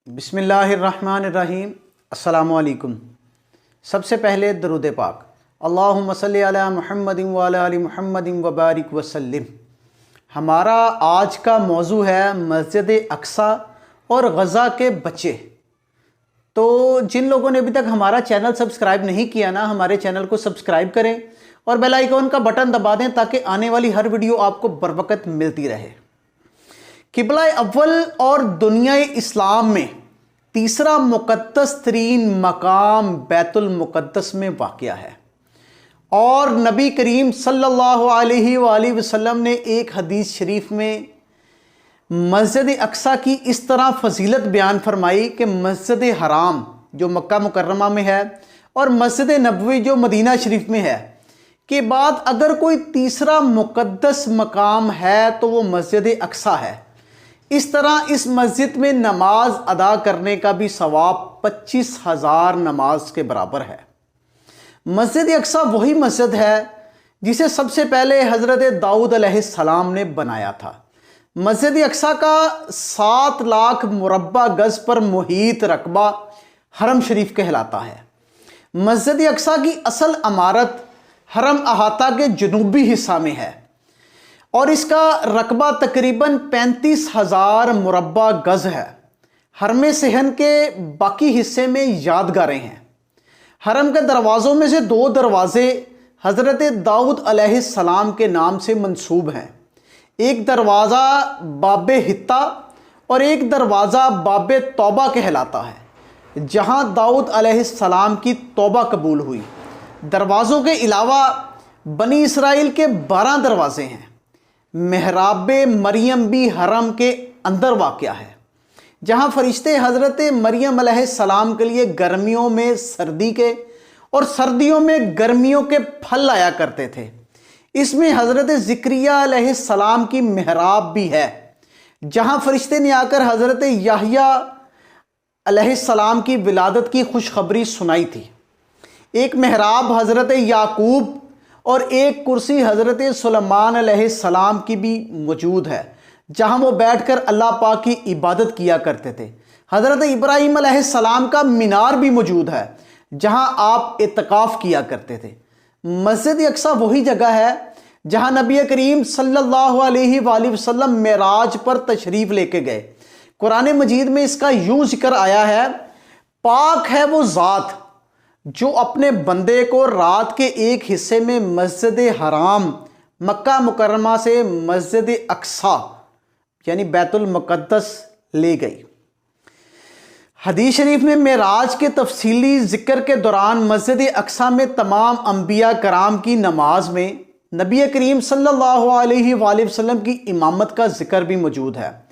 बिस्मिल्लाहिर्रहमानिर्रहीम। अस्सलामुअलैकुम। सबसे पहले दरूद पाक, अल्लाहुम्मा सल्ली अला मुहम्मदिन व अला आलि मुहम्मदिन व बारिक वसल्लिम। हमारा आज का मौजू है मस्जिद अक्सा और गज़ा के बच्चे। तो जिन लोगों ने अभी तक हमारा चैनल सब्सक्राइब नहीं किया ना, हमारे चैनल को सब्सक्राइब करें और बेल आइकॉन का बटन दबा दें ताकि आने वाली हर वीडियो आपको बरवकत मिलती रहे। किबला अव्वल और दुनिया इस्लाम में तीसरा मुक़द्दस तरीन मकाम बैतुल मुक़द्दस में वाक़या है और नबी करीम सल्लल्लाहु अलैहि वसल्लम ने एक हदीस शरीफ में मस्जिद अक्सा की इस तरह फजीलत बयान फरमाई कि मस्जिद हराम जो मक्का मुकर्रमा में है और मस्जिद नबवी जो मदीना शरीफ में है के बाद अगर कोई तीसरा मुक़द्दस मकाम है तो वो मस्जिद अक्सा है। इस तरह इस मस्जिद में नमाज अदा करने का भी सवाब 25,000 नमाज के बराबर है। मस्जिद अक्सा वही मस्जिद है जिसे सबसे पहले हज़रत दाऊद अलैहिस्सलाम ने बनाया था। मस्जिद अक्सा का 7 लाख मुरब्बा गज पर मुहीत रकबा हरम शरीफ कहलाता है। मस्जिद अक्सा की असल इमारत हरम अहाता के जनूबी हिस्सा में है और इसका रकबा तकरीबन 35,000 मुरब्बा गज है। हरम सहन के बाकी हिस्से में यादगारें हैं। हरम के दरवाज़ों में से 2 दरवाज़े हज़रत दाऊद अलैहिस्सलाम के नाम से मंसूब हैं। एक दरवाज़ा बाबे हित्ता और एक दरवाज़ा बाबे तौबा कहलाता है, जहाँ दाऊद अलैहिस्सलाम की तौबा कबूल हुई। दरवाज़ों के अलावा बनी इसराइल के 12 दरवाज़े हैं। महराब मरियम भी हरम के अंदर वाक़या है, जहाँ फरिश्ते हज़रत मरियम अलैहिस्सलाम के लिए गर्मियों में सर्दी के और सर्दियों में गर्मियों के फल लाया करते थे। इसमें हज़रत ज़िक्रिया अलैहिस्सलाम की महराब भी है, जहाँ फरिश्ते ने आकर हज़रत याहिया अलैहिस्सलाम की विलादत की खुशखबरी सुनाई थी। एक महराब हज़रत याकूब और एक कुर्सी हज़रत सुलेमान अलैहिस्सलाम की भी मौजूद है, जहाँ वो बैठकर अल्लाह पाक की इबादत किया करते थे। हज़रत इब्राहीम अलैहिस्सलाम का मीनार भी मौजूद है, जहाँ आप इत्तिकाफ़ किया करते थे। मस्जिद अक्सा वही जगह है जहाँ नबी करीम सल्लल्लाहु अलैहि वसल्लम मेराज पर तशरीफ़ लेके गए। कुरान मजीद में इसका यूँ जिक्र आया है, पाक है वो ज़ात जो अपने बंदे को रात के एक हिस्से में मस्जिद हराम मक्का मुकर्रमा से मस्जिद अक्सा यानी बैतुल मुक़द्दस ले गई। हदीस शरीफ में मेराज के तफसीली ज़िक्र के दौरान मस्जिद अक्सा में तमाम अंबिया कराम की नमाज में नबी करीम सल्लल्लाहु अलैहि वसल्लम की इमामत का ज़िक्र भी मौजूद है।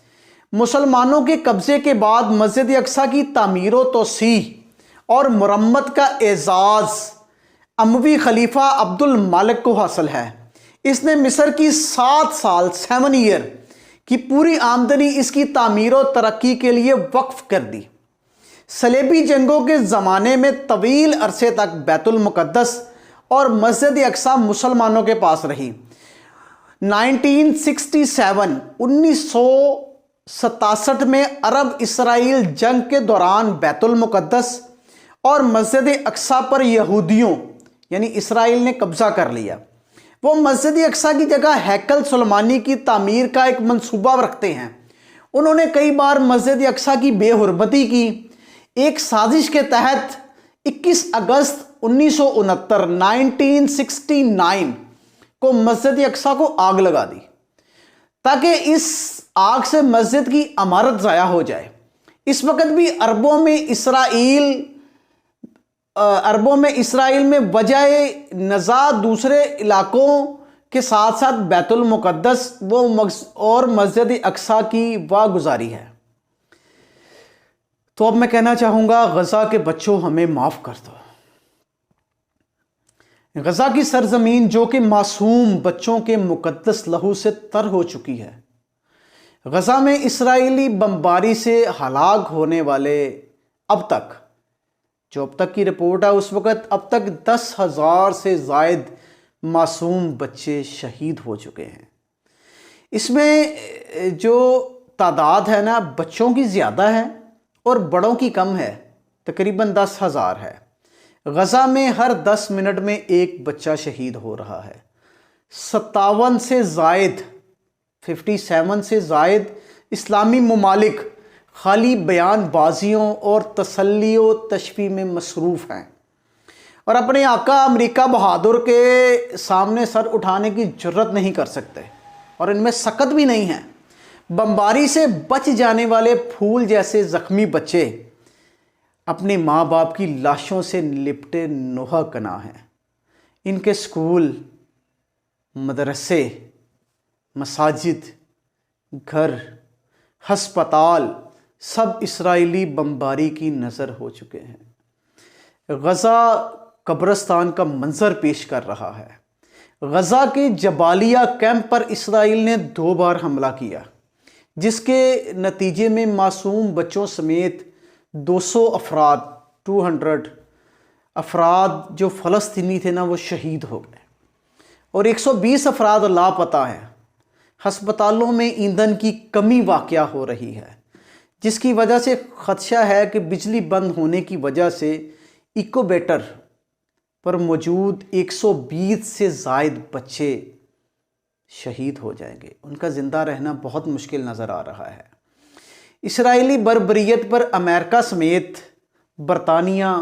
मुसलमानों के कब्ज़े के बाद मस्जिद अक्सा की तामीर व तोसीह और मुरम्मत का एजाज़ अमवी खलीफा अब्दुल मालिक को हासिल है। इसने मिस्र की 7 ईयर की पूरी आमदनी इसकी तामीर और तरक्की के लिए वक्फ कर दी। सलेबी जंगों के ज़माने में तवील अरसे तक बैतुल मुक़द्दस और मस्जिद अक्सा मुसलमानों के पास रही। 1967 में अरब इसराइल जंग के दौरान बैतुल मुक़द्दस और मस्जिद अक्सा पर यहूदियों यानी इसराइल ने कब्ज़ा कर लिया। वो मस्जिद अक्सा की जगह हैकल सुलेमानी की तामीर का एक मंसूबा रखते हैं। उन्होंने कई बार मस्जिद अक्सा की बेहुरमती की। एक साजिश के तहत 21 अगस्त 1969 को मस्जिद अक्सा को आग लगा दी ताकि इस आग से मस्जिद की इमारत ज़ाया हो जाए। इस वक्त भी अरबों में इसराइल में वजह नज़ा दूसरे इलाकों के साथ साथ बैतुल मुक़द्दस और मस्जिद अक्सा की वागुजारी है। तो अब मैं कहना चाहूँगा, गज़ा के बच्चों हमें माफ़ कर दो। गज़ा की सरजमीन जो कि मासूम बच्चों के मुक़द्दस लहू से तर हो चुकी है। गज़ा में इसराइली बमबारी से हलाक होने वाले अब तक की रिपोर्ट है, उस वक़्त अब तक 10,000 से ज़ायद मासूम बच्चे शहीद हो चुके हैं। इसमें जो तादाद है ना बच्चों की ज़्यादा है और बड़ों की कम है, तकरीबन 10,000 है। गज़ा में हर 10 मिनट में एक बच्चा शहीद हो रहा है। 57 से ज़ायद 57 से ज़ायद इस्लामी ममालिक खाली बयानबाजियों और तसल्ली व तशफ़ी में मसरूफ़ हैं और अपने आका अमेरिका बहादुर के सामने सर उठाने की जुर्रत नहीं कर सकते और इनमें सकत भी नहीं है। बमबारी से बच जाने वाले फूल जैसे ज़ख्मी बच्चे अपने माँ बाप की लाशों से लिपटे नोहा कना हैं। इनके स्कूल, मदरसे, मसाजिद, घर, हस्पताल सब इसराइली बमबारी की नज़र हो चुके हैं। गज़ा कब्रिस्तान का मंजर पेश कर रहा है। गज़ा के जबालिया कैंप पर इसराइल ने 2 बार हमला किया, जिसके नतीजे में मासूम बच्चों समेत 200 अफराद जो फ़लस्तीनी थे ना, वो शहीद हो गए और 120 अफराद लापता हैं। हस्पतालों में ईंधन की कमी वाक़या हो रही है, जिसकी वजह से ख़दशा है कि बिजली बंद होने की वजह से इकोबेटर पर मौजूद 120 से ज़ायद बच्चे शहीद हो जाएंगे। उनका ज़िंदा रहना बहुत मुश्किल नज़र आ रहा है। इसराइली बर्बरियत पर अमेरिका समेत बरतानिया,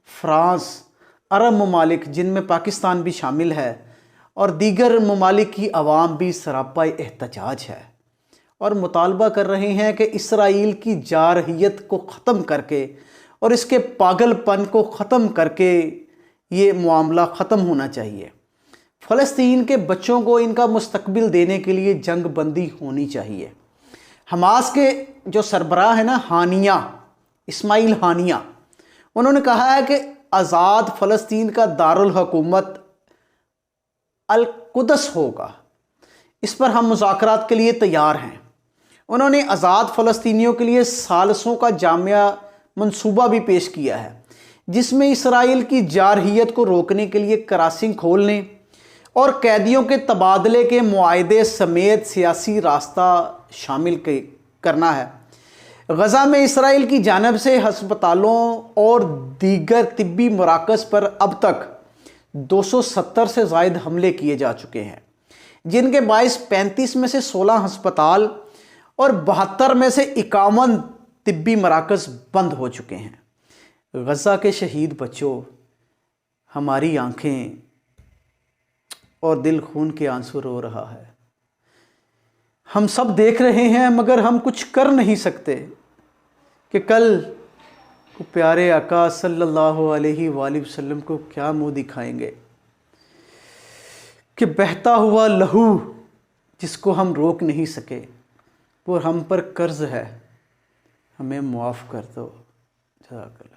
फ्रांस, अरब ममालिक जिनमें पाकिस्तान भी शामिल है और दीगर ममालिक की आवाम भी सरापा एहतजाज है और मुतालबा कर रहे हैं कि इसराइल की जारहियत को ख़त्म करके और इसके पागलपन को ख़त्म करके ये मामला ख़त्म होना चाहिए। फ़लस्तीन के बच्चों को इनका मुस्तकबिल देने के लिए जंग बंदी होनी चाहिए। हमास के जो सरबराह है ना, हानिया, इस्माइल हानिया, उन्होंने कहा है कि आज़ाद फ़लस्तीन का दारुल हुकूमत अल कुदस होगा। इस पर हम मुज़ाकरात के लिए तैयार हैं। उन्होंने आज़ाद फ़लस्तीनियों के लिए सालसों का जामिया मंसूबा भी पेश किया है, जिसमें इसराइल की जारहियत को रोकने के लिए क्रॉसिंग खोलने और कैदियों के तबादले के मुआहदे समेत सियासी रास्ता शामिल करना है। गज़ा में इसराइल की जानिब से हस्पतालों और दीगर तिब्बी मराकज़ पर अब तक 270 से ज़ायद हमले किए जा चुके हैं, जिनके बाइस 35 में से 16 हस्पताल और 72 में से 51 तिब्बी मराकज़ बंद हो चुके हैं। गज़ा के शहीद बच्चों, हमारी आंखें और दिल खून के आंसू रो रहा है। हम सब देख रहे हैं मगर हम कुछ कर नहीं सकते कि कल को प्यारे आका सल्लल्लाहु अलैहि वसल्लम को क्या मुंह दिखाएंगे कि बहता हुआ लहू जिसको हम रोक नहीं सके वो हम पर कर्ज है, हमें माफ़ कर दो। जज़ाकल्लाह।